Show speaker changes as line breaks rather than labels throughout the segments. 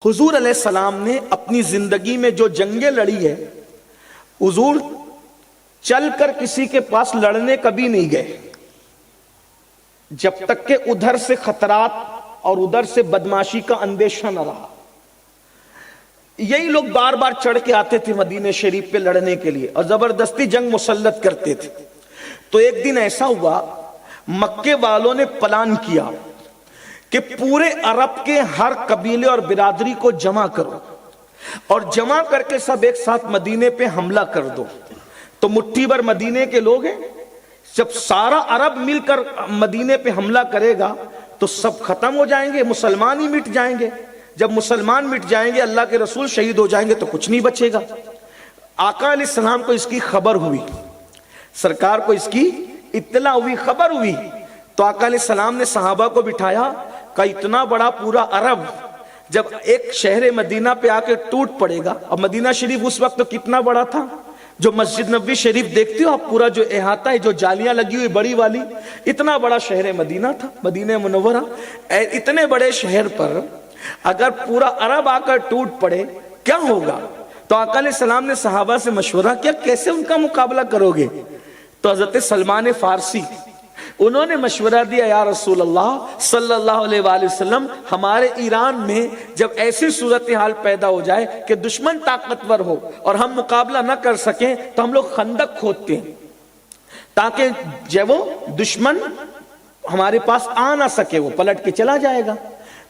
हुजूर अलैहिस्सलाम ने अपनी जिंदगी में जो जंगें लड़ी है, हुजूर चलकर किसी के पास लड़ने कभी नहीं गए जब तक कि उधर से खतरात और उधर से बदमाशी का अंदेशा न रहा। यही लोग बार बार चढ़ के आते थे मदीने शरीफ पे लड़ने के लिए और जबरदस्ती जंग मुसल्लत करते थे। तो एक दिन ऐसा हुआ, मक्के वालों ने प्लान किया कि पूरे अरब के हर कबीले और बिरादरी को जमा करो और जमा करके सब एक साथ मदीने पे हमला कर दो। तो मुट्ठी भर मदीने के लोग हैं, जब सारा अरब मिलकर मदीने पे हमला करेगा तो सब खत्म हो जाएंगे, मुसलमान ही मिट जाएंगे। जब मुसलमान मिट जाएंगे, अल्लाह के रसूल शहीद हो जाएंगे तो कुछ नहीं बचेगा। आका अलैहिस्सलाम को इसकी खबर हुई, सरकार को इसकी इत्तला हुई, खबर हुई। तो आका अलैहिस्सलाम ने सहाबा को बिठाया, का इतना बड़ा पूरा अरब जब एक शहर मदीना पे आके टूट पड़ेगा, और मदीना शरीफ उस वक्त तो कितना बड़ा था, जो मस्जिद नबवी शरीफ देखते हो आप, पूरा जो अहाता है, जो जालियां लगी हुई बड़ी वाली, इतना बड़ा शहर मदीना था, मदीना मुनव्वरा। इतने बड़े शहर पर अगर पूरा अरब आकर टूट पड़े क्या होगा? तो आका अलैहिस्सलाम ने सहाबा से मशवरा किया, कैसे उनका मुकाबला करोगे? तो हजरत सलमान फारसी उन्होंने मशवरा दिया, या रसूल अल्लाह सल्लल्लाहु अलैहि वसल्लम, हमारे ईरान में जब ऐसी सूरत हाल पैदा हो जाए कि दुश्मन ताकतवर हो और हम मुकाबला न कर सकें तो हम लोग खंदक खोदते हैं ताकि जब वो दुश्मन हमारे पास आ ना सके, वो पलट के चला जाएगा।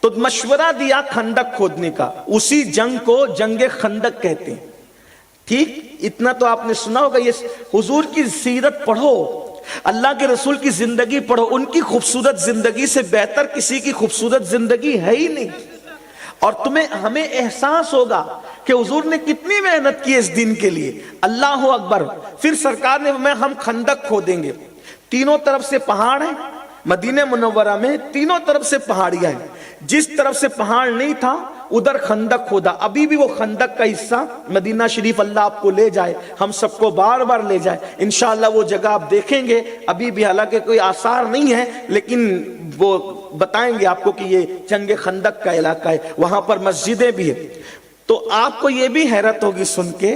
तो मशवरा दिया खंदक खोदने का, उसी जंग को जंगे खंदक कहते हैं। ठीक, इतना तो आपने सुना होगा। ये हुजूर की सीरत पढ़ो, अल्लाह के रसूल की जिंदगी पढ़ो, उनकी खूबसूरत जिंदगी से बेहतर किसी की खूबसूरत जिंदगी है ही नहीं। और तुम्हें हमें एहसास होगा कि हुजूर ने कितनी मेहनत की इस दिन के लिए। अल्लाह अकबर। फिर सरकार ने हम खंदक खोदेंगे, तीनों तरफ से पहाड़ है मदीने मुनव्वरा में, तीनों तरफ से पहाड़ियां हैं। जिस तरफ से पहाड़ नहीं था उधर खंदक खोदा। अभी भी वो खंदक का हिस्सा मदीना शरीफ, अल्लाह आपको ले जाए, हम सबको बार बार ले जाए इंशाअल्लाह, वो जगह आप देखेंगे। अभी भी हालांकि कोई आसार नहीं है, लेकिन वो बताएंगे आपको कि ये जंगे खंदक का इलाका है, वहां पर मस्जिदें भी है। तो आपको ये भी हैरत होगी सुन के,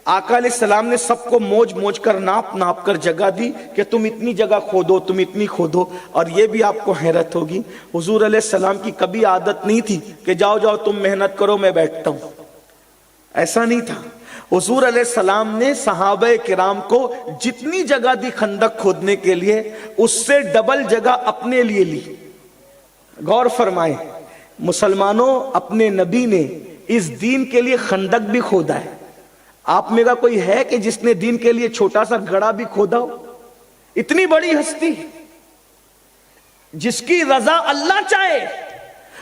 आका अलैहिस्सलाम ने सबको मोज मोज कर नाप कर जगह दी कि तुम इतनी जगह खोदो, तुम इतनी खोदो। और ये भी आपको हैरत होगी, हुजूर अलैहिस्सलाम की कभी आदत नहीं थी कि जाओ जाओ तुम मेहनत करो मैं बैठता हूं, ऐसा नहीं था। हुजूर अलैहिस्सलाम ने सहाबे किराम को जितनी जगह दी खंदक खोदने के लिए, उससे डबल जगह अपने लिए ली। गौर फरमाए, मुसलमानों, अपने नबी ने इस दीन के लिए खंदक भी खोदा है। आप में का कोई है कि जिसने दीन के लिए छोटा सा गड़ा भी खोदा हो? इतनी बड़ी हस्ती जिसकी रजा अल्लाह चाहे,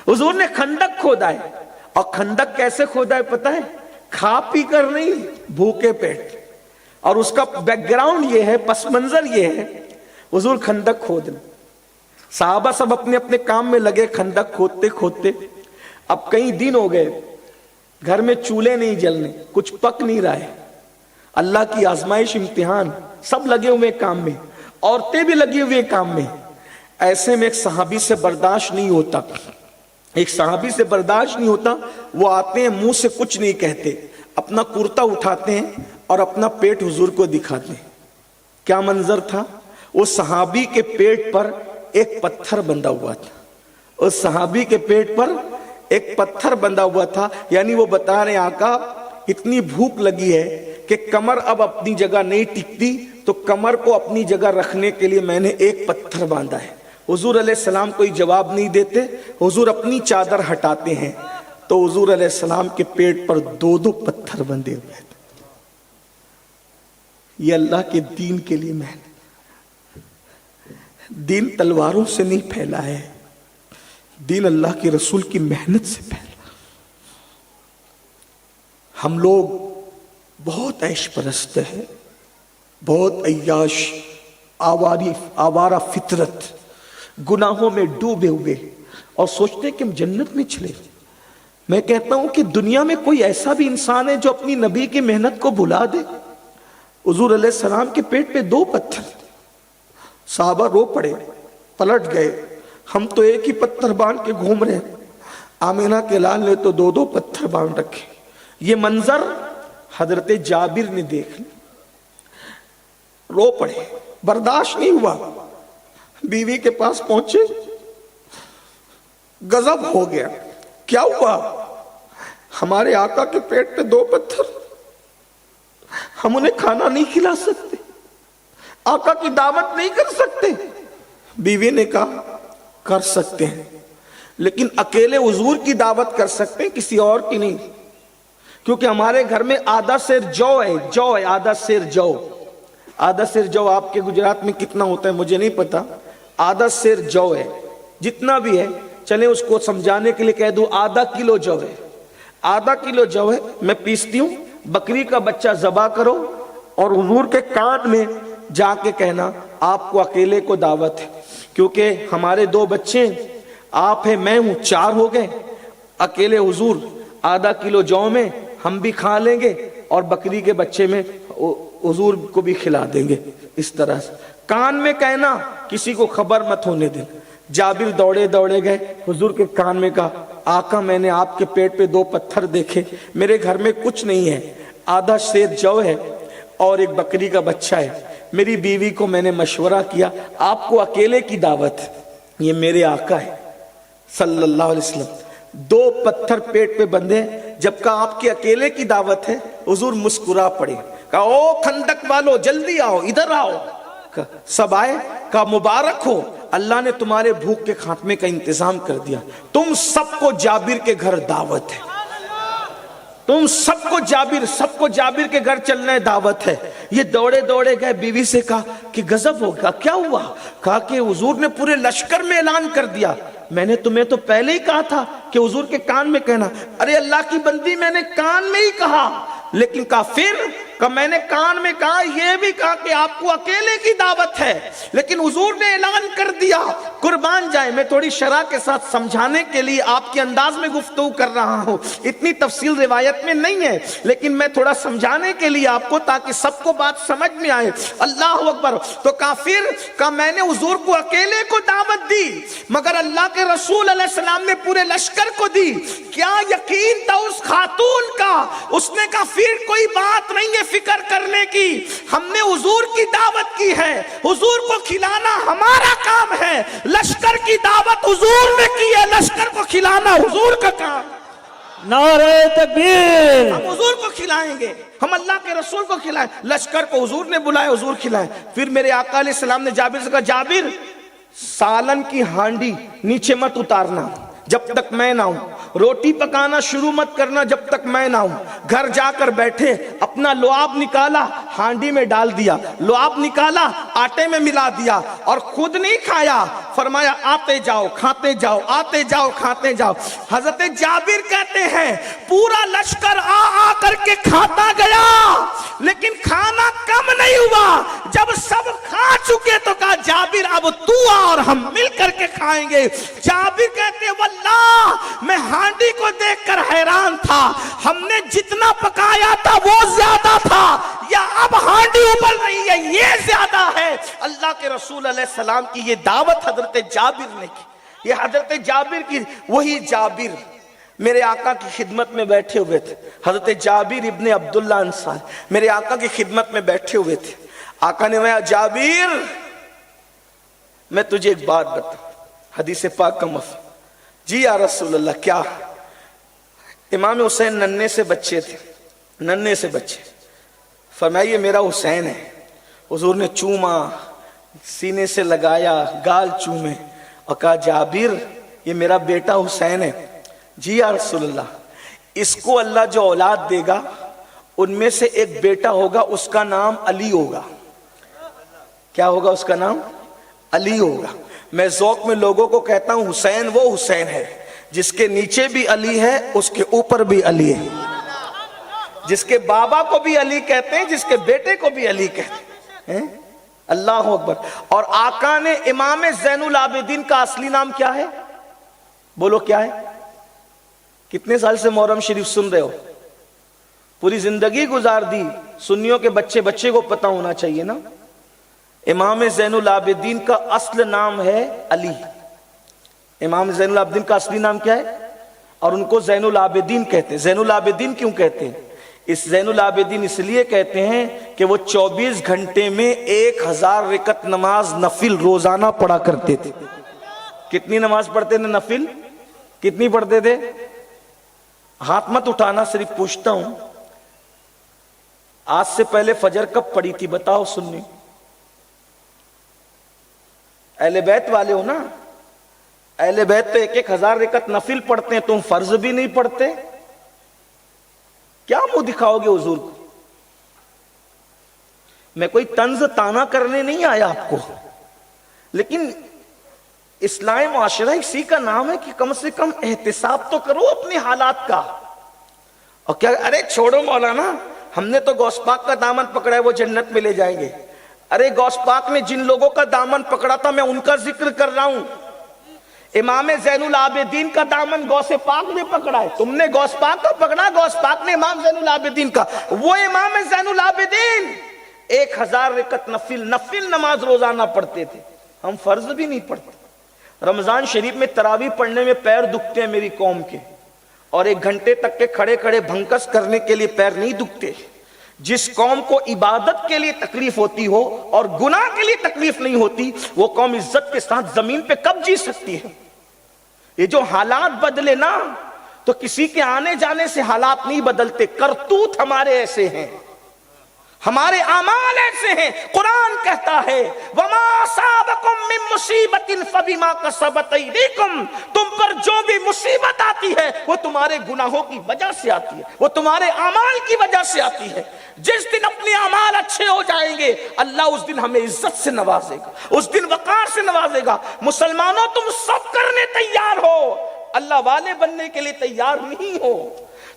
हुजूर ने खंदक खोदा है। और खंदक कैसे खोदा है पता है? खा पी कर नहीं, भूखे पेट। और उसका बैकग्राउंड ये है, पस मंजर ये है, हुजूर खंदक खोदने, साहबा सब अपने अपने काम में लगे खंदक खोदते खोदते। अब कई दिन हो गए, घर में चूल्हे नहीं जलने, कुछ पक नहीं रहा है, अल्लाह की आजमाइश, इम्तिहान, सब लगे हुए काम में, औरतें भी लगी हुई काम में। ऐसे में एक सहाबी से बर्दाश्त नहीं होता, एक सहाबी से बर्दाश्त नहीं होता। वो आते हैं, मुंह से कुछ नहीं कहते, अपना कुर्ता उठाते हैं और अपना पेट हुजूर को दिखाते हैं। क्या मंजर था? उस सहाबी के पेट पर एक पत्थर बंधा हुआ था, उस सहाबी के पेट पर एक पत्थर बंधा हुआ था। यानी वो बता रहे, आका इतनी भूख लगी है कि कमर अब अपनी जगह नहीं टिकती, तो कमर को अपनी जगह रखने के लिए मैंने एक पत्थर बांधा है। हुजूर अलैहिस्सलाम कोई जवाब नहीं देते, हुजूर अपनी चादर हटाते हैं तो हुजूर अलैहिस्सलाम के पेट पर दो दो पत्थर बंधे हुए थे। ये अल्लाह के दीन के लिए मेहनत। दीन तलवारों से नहीं फैला है, दीन अल्लाह के रसूल की मेहनत से फैला। हम लोग बहुत ऐश परस्त है, बहुत अय्याश, आवारा फितरत, गुनाहों में डूबे हुए, और सोचते हैं कि हम जन्नत में चले। मैं कहता हूं कि दुनिया में कोई ऐसा भी इंसान है जो अपनी नबी की मेहनत को भुला दे? हुजूर अलैहिस्सलाम के पेट पे दो पत्थर, साहबा रो पड़े, पलट गए, हम तो एक ही पत्थर बांध के घूम रहे हैं। आमिना के लाल ने तो 2-2 पत्थर बांध रखे। ये मंजर हजरत जाबिर ने देख लिया, रो पड़े, बर्दाश्त नहीं हुआ, बीवी के पास पहुंचे, गजब हो गया। क्या हुआ? हमारे आका के पेट पे 2 पत्थर, हम उन्हें खाना नहीं खिला सकते, आका की दावत नहीं कर सकते। बीवी ने कहा कर सकते हैं, लेकिन अकेले हुजूर की दावत कर सकते हैं, किसी और की नहीं, क्योंकि हमारे घर में आधा सेर जौ है, जौ है, आधा सेर जौ। आधा सेर जौ आपके गुजरात में कितना होता है मुझे नहीं पता, आधा सेर जौ है, जितना भी है चले उसको समझाने के लिए कह दूं आधा किलो जौ है, आधा किलो जौ है, मैं पीसती हूं, बकरी का बच्चा ज़बा करो और हुजूर के कान में जाके कहना आपको अकेले को दावत है, क्योंकि हमारे 2 बच्चे, आप है, मैं हूं, 4 हो गए, अकेले हुजूर आधा किलो जौ में हम भी खा लेंगे और बकरी के बच्चे में हुजूर को भी खिला देंगे। इस तरह से कान में कहना, किसी को खबर मत होने देना। जाबिर दौड़े दौड़े गए, हुजूर के कान में कहा आका मैंने आपके पेट पे 2 पत्थर देखे, मेरे घर में कुछ नहीं है, आधा सेर जौ है और एक बकरी का बच्चा है, मेरी बीवी को मैंने मशवरा किया आपको अकेले की दावत है, ये मेरे आका है सल्लल्लाहु अलैहि वसल्लम, 2 पत्थर पेट पे बंधे, जब कहा आपके अकेले की दावत है, हुजूर मुस्कुरा पड़े, कहा ओ खंदक वालों जल्दी आओ, इधर आओ। सब आए, कहा मुबारक हो, अल्लाह ने तुम्हारे भूख के खात्मे का इंतजाम कर दिया, तुम सबको जाबिर के घर दावत है, तुम सबको जाबिर के घर चलना है, दावत है। ये दौड़े दौड़े गए, बीवी से कहा कि गजब होगा, क्या हुआ? कहा कि हुजूर ने पूरे लश्कर में ऐलान कर दिया, मैंने तुम्हें तो पहले ही कहा था कि हुजूर के कान में कहना। अरे अल्लाह की बंदी, मैंने कान में ही कहा, लेकिन कहा फिर मैंने कान में कहा, यह भी कहा कि आपको अकेले की दावत है, लेकिन हुजूर ने ऐलान कर दिया। कुर्बान जाए, मैं थोड़ी शरह के साथ समझाने के लिए आपके अंदाज में गुफ्तगू कर रहा हूं, इतनी तफसील रिवायत में नहीं है, लेकिन मैं थोड़ा समझाने के लिए आपको, ताकि सबको बात समझ में आए। अल्लाह अकबर। तो काफिर का मैंने हुजूर को अकेले को दावत दी, मगर अल्लाह के रसूल अलैहिस्सलाम ने पूरे लश्कर को दी। क्या यकीन था उस खातून का, उसने कहा फिर कोई बात नहीं है फिक्र करने की, हमने हुजूर की दावत की है, हुजूर को खिलाना हमारा काम है, लश्कर की दावत हुजूर ने की है, लश्कर को खिलाना हुजूर का काम।
नारे तकबीर।
हम हुजूर को खिलाएंगे, हम अल्लाह के रसूल को खिलाएं, लश्कर को हुजूर ने बुलाया, हुजूर खिलाएं। फिर मेरे आका अलैहिस्सलाम ने जाबिर से कहा, जाबिर सालन की हांडी नीचे मत उतारना जब तक मैं ना हूं, रोटी पकाना शुरू मत करना जब तक मैं ना हूं। घर जाकर बैठे, अपना लुआब निकाला, हांडी में डाल दिया, लुआब निकाला, आटे में मिला दिया, और खुद नहीं खाया, फरमाया आते जाओ खाते जाओ, आते जाओ खाते जाओ। हजरत जाबिर कहते हैं पूरा लश्कर आ करके खाता गया, लेकिन खाना कम नहीं हुआ। जब सब खा चुके तो कहा जाबिर अब तू आ और हम मिल करके खाएंगे। जाबिर कहते वल्लाह मैं हांडी को देखकर हैरान था, हमने जितना पकाया था वो ज्यादा था, या अब हांडी उबल रही है ये ज्यादा है। अल्लाह के रसूल अलैहिस्सलाम की ये दावत हजरत जाबिर ने की। ये हजरत जाबिर की, वही जाबिर मेरे आका की खिदमत में बैठे हुए थे, हजरत जाबिर इब्ने अब्दुल्ला अंसार मेरे आका की खिदमत में बैठे हुए थे। आका ने कहा जाबिर मैं तुझे एक बात बता, हदीस पाक का मफ़हूम। जी या रसूल अल्लाह। क्या? इमाम हुसैन नन्हे से बच्चे थे, नन्हे से बच्चे, फरमाइए मेरा हुसैन है। हुजूर ने चूमा, सीने से लगाया, गाल चूमे और कहा जाबिर ये मेरा बेटा हुसैन है। जी या रसूल अल्लाह। इसको अल्लाह जो औलाद देगा उनमें से एक बेटा होगा, उसका नाम अली होगा। क्या होगा? उसका नाम अली होगा। मैं ज़ौक़ में लोगों को कहता हूं हुसैन वो हुसैन है जिसके नीचे भी अली है, उसके ऊपर भी अली है, जिसके बाबा को भी अली कहते हैं, जिसके बेटे को भी अली कहते हैं। अल्लाह अकबर। और आका ने इमाम ज़ैनुल आबिदीन का असली नाम क्या है? बोलो क्या है? कितने साल से मुहर्रम शरीफ सुन रहे हो? पूरी जिंदगी गुजार दी। सुन्नियों के बच्चे बच्चे को पता होना चाहिए ना। इमाम ज़ैनुल आबिदीन का असल नाम है अली। इमाम ज़ैनुल आबिदीन का असली नाम क्या है? اور ان کو زین العابدین کہتے ہیں۔ زین العابدین کیوں کہتے ہیں؟ اس زین العابدین اس لیے کہتے ہیں کہ وہ 24 گھنٹے میں 1000 رکعت نماز نفل روزانہ پڑھا کرتے تھے۔ کتنی نماز پڑھتے تھے نفل؟ کتنی پڑھتے تھے؟ ہاتھ مت اٹھانا، صرف پوچھتا ہوں، آج سے پہلے فجر کب پڑھی تھی بتاؤ سننی؟ اہل بیت والے ہو نا، اہل بیت تو 1000 رکعت نفل پڑھتے ہیں، تم فرض بھی نہیں پڑھتے، کیا منہ دکھاؤ گے حضور کو؟ میں کوئی طنز تانا کرنے نہیں آیا آپ کو، لیکن اسلامی معاشرہ اسی کا نام ہے کہ کم سے کم احتساب تو کرو اپنے حالات کا۔ اور کیا ارے چھوڑو مولانا، ہم نے تو غوث پاک کا دامن پکڑا ہے وہ جنت میں لے جائیں گے۔ ارے غوث پاک نے جن لوگوں کا دامن پکڑا تھا میں ان کا ذکر کر رہا ہوں۔ امام زین العابدین کا دامن غوث پاک نے پکڑا ہے، تم نے غوث پاک کا پکڑا، غوث پاک نے امام زین العابدین کا۔ وہ امام زین العابدین 1000 رکعت نفل نماز روزانہ پڑھتے تھے، ہم فرض بھی نہیں پڑھتے۔ رمضان شریف میں تراویح پڑھنے میں پیر دکھتے ہیں میری قوم کے، اور 1 گھنٹے تک کے کھڑے کھڑے بھنکس کرنے کے لیے پیر نہیں دکھتے۔ جس قوم کو عبادت کے لیے تکلیف ہوتی ہو اور گناہ کے لیے تکلیف نہیں ہوتی، وہ قوم عزت کے ساتھ زمین پہ کب جی سکتی ہے؟ یہ جو حالات بدلے نا، تو کسی کے آنے جانے سے حالات نہیں بدلتے، کرتوت ہمارے ایسے ہیں، ہمارے اعمال ایسے ہیں۔ قرآن کہتا ہے وَمَا أَصَابَكُم مِّن مُّصِيبَةٍ فَبِمَا كَسَبَتْ أَيْدِيكُمْ، تم پر جو بھی مصیبت آتی ہے وہ تمہارے گناہوں کی وجہ سے آتی ہے، وہ تمہارے اعمال کی وجہ سے آتی ہے۔ جس دن اپنے اعمال اچھے ہو جائیں گے اللہ اس دن ہمیں عزت سے نوازے گا، اس دن وقار سے نوازے گا۔ مسلمانوں تم سب کرنے تیار ہو، اللہ والے بننے کے لیے تیار نہیں ہو،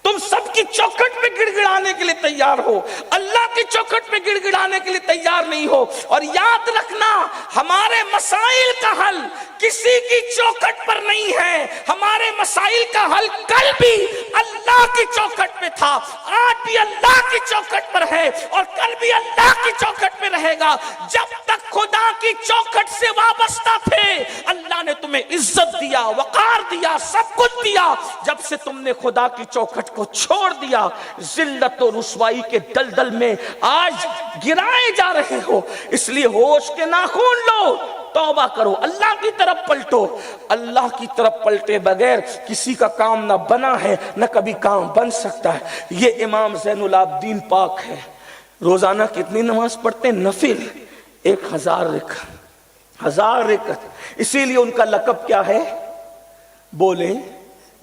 تم سب کی چوکھٹ پہ گڑ گڑانے کے لیے تیار ہو، اللہ کی چوکھٹ پہ گڑ گڑانے کے لیے تیار نہیں ہو۔ اور یاد رکھنا ہمارے مسائل کا حل کسی کی چوکھٹ پر نہیں ہے، ہمارے مسائل کا حل کل بھی اللہ کی چوکھٹ پہ تھا، آج بھی اللہ کی چوکھٹ پر ہے، اور کل بھی اللہ کی چوکھٹ پہ رہے گا۔ جب تک خدا کی چوکھٹ سے وابستہ تھے اللہ نے تمہیں عزت دیا، وقار دیا، سب کچھ دیا۔ جب سے تم نے خدا کی چوکھٹ کو چھوڑ دیا، ذلت و رسوائی کے دلدل میں آج گرائے جا رہے ہو۔ اس لیے ہوش کے ناخن لو، توبہ کرو، اللہ کی طرف پلٹو۔ اللہ کی طرف پلٹے بغیر کسی کا کام نہ بنا ہے نہ کبھی کام بن سکتا ہے۔ یہ امام زین العابدین پاک ہے، روزانہ کتنی نماز پڑھتے ہیں نفل؟ 1000 رکعت، 1000 رکعت۔ اسی لیے ان کا لقب کیا ہے؟ بولیں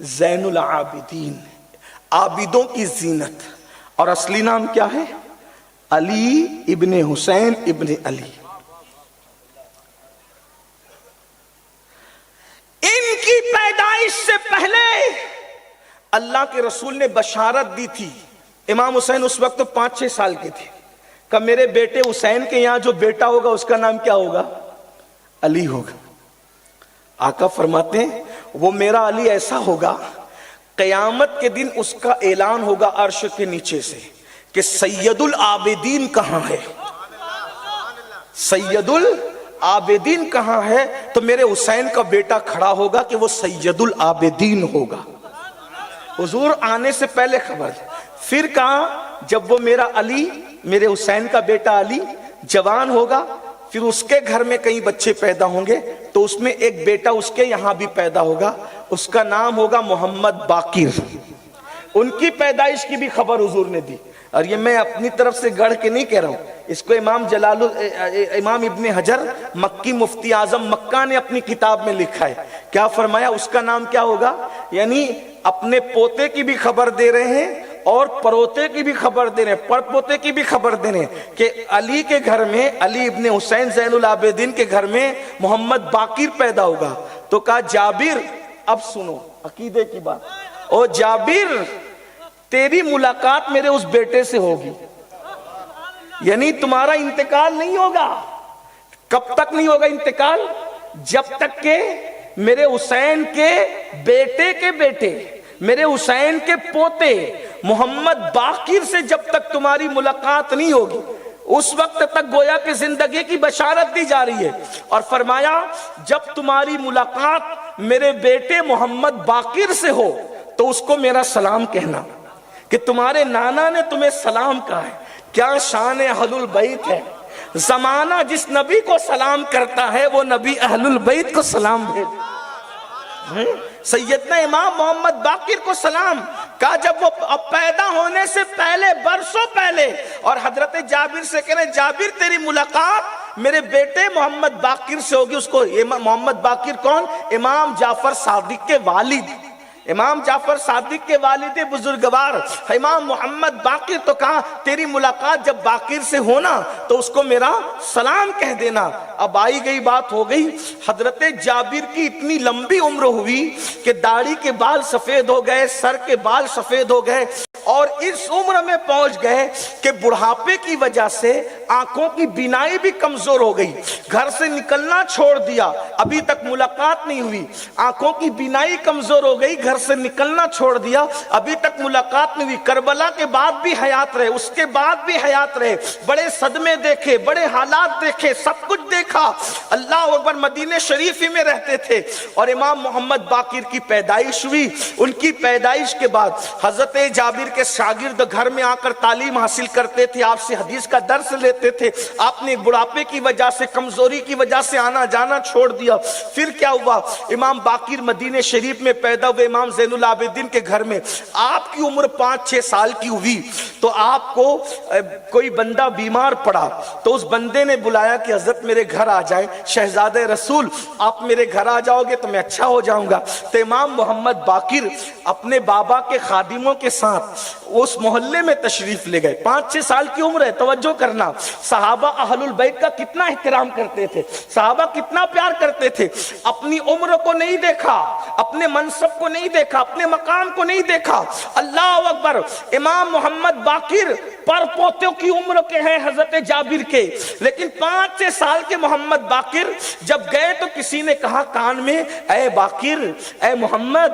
زین العابدین، عابدوں کی زینت۔ اور اصلی نام کیا ہے؟ علی ابن حسین ابن علی۔ ان کی پیدائش سے پہلے اللہ کے رسول نے بشارت دی تھی۔ امام حسین اس وقت 5-6 سال کے تھے، کہ میرے بیٹے حسین کے یہاں جو بیٹا ہوگا اس کا نام کیا ہوگا؟ علی ہوگا۔ آقا فرماتے ہیں وہ میرا علی ایسا ہوگا، قیامت کے دن اس کا اعلان ہوگا عرش کے نیچے سے کہ سید العابدین کہاں ہے؟ سید العابدین کہاں ہے؟ تو میرے حسین کا بیٹا کھڑا ہوگا کہ وہ سید العابدین ہوگا۔ حضور آنے سے پہلے خبر ہے۔ پھر کہاں؟ جب وہ میرا علی، میرے حسین کا بیٹا علی جوان ہوگا، پھر اس کے گھر میں کئی بچے پیدا ہوں گے، تو اس میں ایک بیٹا اس کے یہاں بھی پیدا ہوگا، اس کا نام ہوگا محمد باقر۔ ان کی پیدائش کی بھی خبر حضور نے دی، اور یہ میں اپنی طرف سے گڑھ کے نہیں کہہ رہا ہوں، اس کو امام ابن حجر مکی مفتی اعظم مکہ نے اپنی کتاب میں لکھا ہے۔ کیا فرمایا؟ اس کا نام کیا ہوگا؟ یعنی اپنے پوتے کی بھی خبر دے رہے ہیں اور پروتے کی بھی خبر دے رہے ہیں، پڑ پوتے کی بھی خبر دے رہے ہیں کہ علی کے گھر میں، علی ابن حسین زین العابدین کے گھر میں محمد باقر پیدا ہوگا۔ تو کہا جابر، اب سنو عقیدے کی بات، او جابر تیری ملاقات میرے اس بیٹے سے ہوگی، یعنی تمہارا انتقال نہیں ہوگا۔ کب تک نہیں ہوگا انتقال؟ جب تک کہ میرے حسین کے بیٹے کے بیٹے، میرے حسین کے پوتے محمد باقر سے جب تک تمہاری ملاقات نہیں ہوگی، اس وقت تک گویا کہ زندگی کی بشارت دی جا رہی ہے۔ اور فرمایا جب تمہاری ملاقات میرے بیٹے محمد باقر سے ہو तो उसको मेरा सलाम कहना कि तुम्हारे नाना ने तुम्हें सलाम कहा है। क्या शान अहलुल बैत है। जमाना जिस नबी को सलाम करता है वो नबी अहलुल बैत को सलाम भेज। सैयदना इमाम मोहम्मद बाकिर को सलाम कहा जब वो पैदा होने से पहले, बरसों पहले, और हजरत जाबिर से कह रहे जाबिर तेरी मुलाकात मेरे बेटे मोहम्मद बाकिर से होगी। उसको मोहम्मद बाकिर कौन? इमाम जाफर सादिक के वालिद, इमाम जाफर सादिक के वालिद बुजुर्गवार इमाम मोहम्मद बाकिर। तो कहा तेरी मुलाकात जब बाकिर से होना तो उसको मेरा सलाम कह देना। अब आई गई बात हो गई, हजरत जाबिर की इतनी लंबी उम्र हुई कि दाढ़ी के बाल सफेद हो गए, सर के बाल सफेद हो गए, और इस उम्र में पहुंच गए कि बुढ़ापे की वजह से आंखों की बीनाई भी कमजोर हो गई। घर से निकलना छोड़ दिया, अभी तक मुलाकात नहीं हुई, आंखों की बीनाई कमजोर हो गई, घर से निकलना छोड़ दिया, अभी तक मुलाकात नहीं हुई। करबला के बाद भी हयात रहे, उसके बाद भी हयात रहे, बड़े सदमे देखे, बड़े हालात देखे, सब कुछ देखा। अल्लाह अकबर। मदीने शरीफ ही में रहते थे और इमाम मोहम्मद बाकिर की पैदाइश हुई। उनकी पैदाइश के बाद हजरत जाबिर के शागिर्द घर में आकर तालीम हासिल करते थे, आपसे हदीस का दर्स लेते थे। आपने बुढ़ापे की वजह से, कमजोरी की वजह से आना जाना छोड़ दिया। फिर क्या हुआ? इमाम बाकिर मदीने शरीफ में पैदा हुए, इमाम ज़ैनुल आबिदीन के घर में। आपकी उम्र 5-6 साल की हुई तो आपको कोई बंदा बीमार पड़ा, तो उस बंदे ने बुलाया कि हजरत मेरे घर आ जाए, शहजादे रसूल आप मेरे घर आ जाओगे तो मैं अच्छा हो जाऊंगा। तो इमाम मोहम्मद बाकिर अपने बाबा के खादिमों के साथ उस मोहल्ले में तशरीफ ले गए। 5-6 साल की उम्र है, तवज्जो करना। सहाबा अहलुल बैत का कितना एहतराम करते थे, सहाबा कितना प्यार करते थे। अपनी उम्र को नहीं देखा, अपने मनसब को नहीं देखा, अपने मकाम को नहीं देखा। अल्लाह अकबर। इमाम मोहम्मद बाकिर पर पोतों की उम्र के हैं हजरत जाबिर के, लेकिन 5-6 साल के मोहम्मद बाकिर जब गए तो किसी ने कहा कान में, ऐ बाकिर, ऐ मोहम्मद,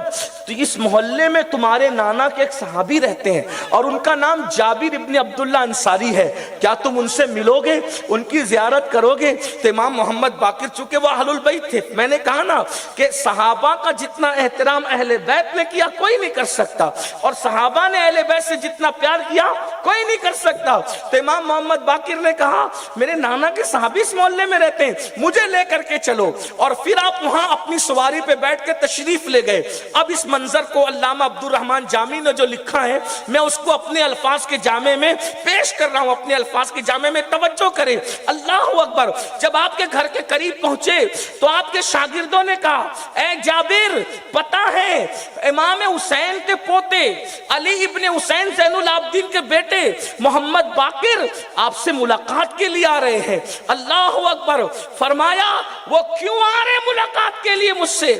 तो इस मोहल्ले में तुम्हारे नाना के एक सहाबी रहते हैं और उनका नाम जाबिर इब्न अब्दुल्ला अंसारी है, क्या तुम उनसे मिलोगे, उनकी जियारत करोगे? तो इमाम मोहम्मद बाकिर चूंकि वो अहलुल बैत थे, मैंने कहा ना कि सहाबा का जितना एहतराम अहले बैत ने किया कोई नहीं कर सकता, और सहाबा ने अहले बैत से जितना प्यार किया कोई नहीं कर सकता। तो इमाम मोहम्मद बाकिर ने कहा मेरे नाना के सहाबी इस मोहल्ले में रहते हैं, मुझे लेकर के चलो। और फिर आप वहां अपनी सवारी पे बैठ के तशरीफ ले गए। अब इस मंजर को अल्लामा अब्दुल रहमान जामी ने जो लिखा है, मैं उसको अपने अल्फाज के जामे में पेश कर रहा हूं, अपने अल्फाज के जामे में तवज्जो करें। अल्लाह अकबर। जब आपके घर के करीब पहुंचे तो आपके शागिर्दों ने कहा, ऐ जाबिर, पता है इमाम हुसैन के पोते अली इब्ने हुसैन ज़ैनुल आबिदीन के बेटे मोहम्मद बाकिर आपसे मुलाकात के लिए आ रहे हैं। अल्लाह अकबर। फरमाया वो क्यों आ रहे मुलाकात के लिए मुझसे,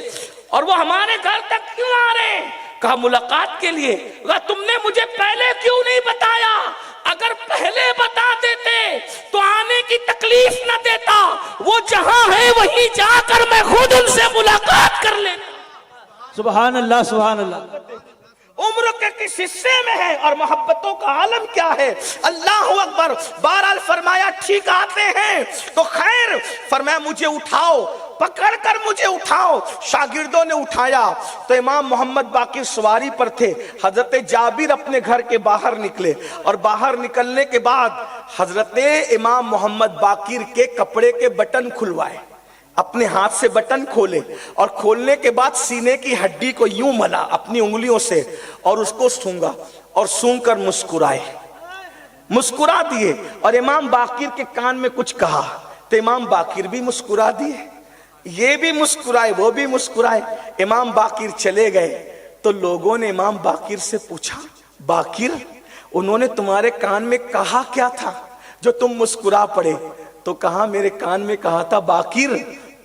और वो हमारे घर तक क्यों आ रहे? कहा मुलाकात के लिए। तुमने मुझे पहले क्यों नहीं बताया? अगर पहले बता देते तो आने की तकलीफ न देता, वो जहां है वहीं जाकर मैं खुद उनसे मुलाकात कर लेता।
सुभान अल्लाह, सुभान अल्लाह।
उम्र के किस हिस्से में है और मोहब्बतों का आलम क्या है। अल्लाह अकबर। बहरहाल फरमाया ठीक आते हैं तो खैर। फरमाया मुझे उठाओ, पकड़ कर मुझे उठाओ। शागिर्दों ने उठाया तो इमाम मोहम्मद बाकिर सवारी पर थे। हजरत जाबिर अपने घर के बाहर निकले और बाहर निकलने के बाद हजरत इमाम मोहम्मद बाकिर के कपड़े के बटन खुलवाए, अपने हाथ से बटन खोले और खोलने के बाद सीने की हड्डी को यूं मला अपनी उंगलियों से और उसको सूंघा और सूंघ कर मुस्कुराए, मुस्कुरा दिए। और इमाम बाकिर के कान में कुछ कहा तो इमाम बाकिर भी मुस्कुरा दिए, ये भी मुस्कुराए, वो भी मुस्कुराए। इमाम बाकिर चले गए तो लोगों ने इमाम बाकिर से पूछा, बाकिर उन्होंने तुम्हारे कान में कहा क्या था जो तुम मुस्कुरा पड़े? तो कहा मेरे कान में कहा था, बाकिर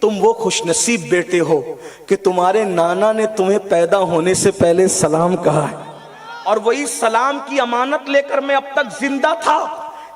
तुम वो खुशनसीब बेटे हो कि तुम्हारे नाना ने तुम्हें पैदा होने से पहले सलाम कहा है, और वही सलाम की अमानत लेकर मैं अब तक जिंदा था,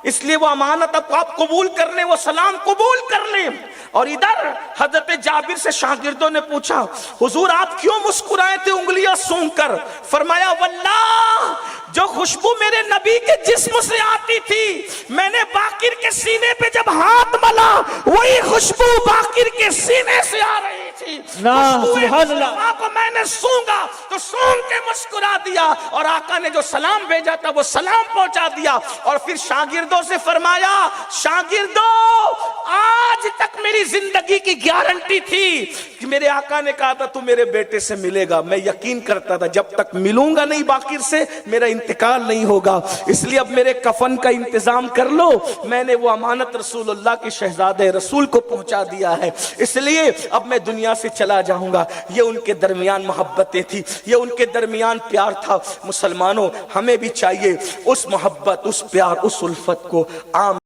इसलिए वो अमानत अब आप कबूल कर ले, वो सलाम कबूल कर ले। और इधर हजरत जाबिर से शागिर्दों ने पूछा, हुजूर आप क्यों मुस्कुराए थे उंगलियां सूंघ कर? फरमाया वल्लाह जो खुशबू मेरे नबी के जिस्म से आती थी, मैंने बाकिर के सीने पे जब हाथ मला वही खुशबू बाकिर के सीने से आ रही थी। थी।
ना,
खुशबुए
सुभान अल्लाह।
मुस्तफा को मैंने सूंघा तो सूंघ के मुस्कुरा दिया, और आका ने जो सलाम भेजा था वो सलाम पहुंचा दिया। और फिर शागिर्दों से फरमाया, शागिर्दों, आज तक मेरी जिंदगी की गारंटी थी कि मेरे आका ने कहा था तू मेरे बेटे से मिलेगा, मैं यकीन करता था जब तक मिलूंगा नहीं बाकिर से मेरा इंतकाल नहीं होगा, इसलिए अब मेरे कफन का इंतजाम कर लो। मैंने वो अमानत रसूलुल्लाह के शहजादे रसूल को पहुंचा दिया है, इसलिए अब मैं दुनिया से चला जाऊंगा। ये उनके दरमियान मोहब्बतें थी, ये उनके दरमियान प्यार था। मुसलमानों, हमें भी चाहिए उस मोहब्बत, उस प्यार, उस उल्फत को आम